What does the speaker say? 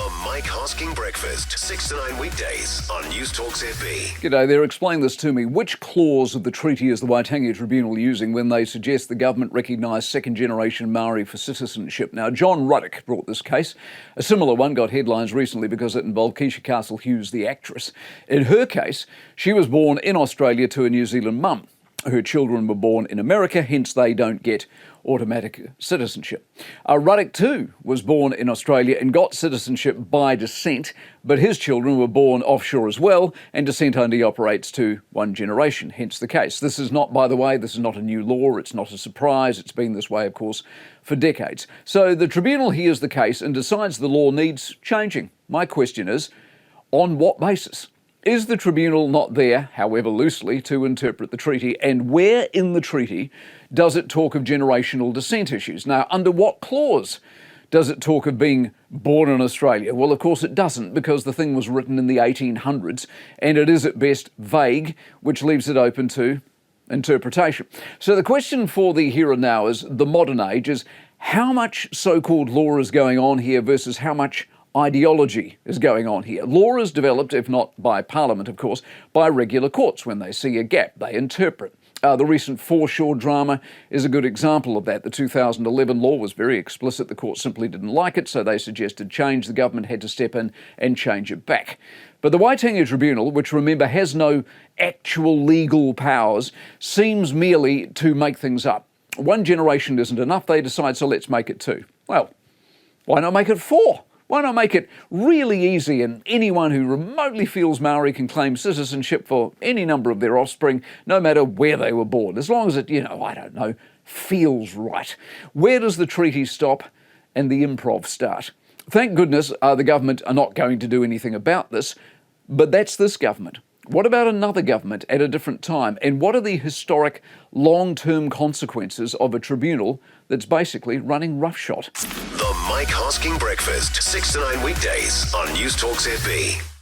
The Mike Hosking Breakfast, 6 to 9 weekdays on Newstalk ZB. G'day there, explain this to me. Which clause of the treaty is the Waitangi Tribunal using when they suggest the government recognise second-generation Maori for citizenship? Now, John Ruddock brought this case. A similar one got headlines recently because it involved Keisha Castle-Hughes, the actress. In her case, she was born in Australia to a New Zealand mum. Her children were born in America, hence they don't get automatic citizenship. Ruddock too was born in Australia and got citizenship by descent, but his children were born offshore as well, and descent only operates to one generation, hence the case. This is not, by the way, this is not a new law, it's not a surprise, it's been this way, of course, for decades. So the tribunal hears the case and decides the law needs changing. My question is, on what basis? Is the tribunal not there, however loosely, to interpret the treaty? And where in the treaty does it talk of generational descent issues? Now, under what clause does it talk of being born in Australia? Well, of course it doesn't, because the thing was written in the 1800s, and it is at best vague, which leaves it open to interpretation. So the question for the here and now is, the modern age, is how much so-called law is going on here versus how much ideology is going on here. Law is developed, if not by Parliament, of course, by regular courts. When they see a gap, they interpret. The recent foreshore drama is a good example of that. The 2011 law was very explicit. The court simply didn't like it, so they suggested change. The government had to step in and change it back. But the Waitangi Tribunal, which, remember, has no actual legal powers, seems merely to make things up. One generation isn't enough, they decide, so let's make it two. Well, why not make it four? Why not make it really easy, and anyone who remotely feels Maori can claim citizenship for any number of their offspring, no matter where they were born, as long as it, I don't know, feels right. Where does the treaty stop and the improv start? Thank goodness the government are not going to do anything about this, but that's this government. What about another government at a different time? And what are the historic long-term consequences of a tribunal that's basically running roughshod? The Mike Hosking Breakfast, 6 to 9 weekdays on Newstalk ZB.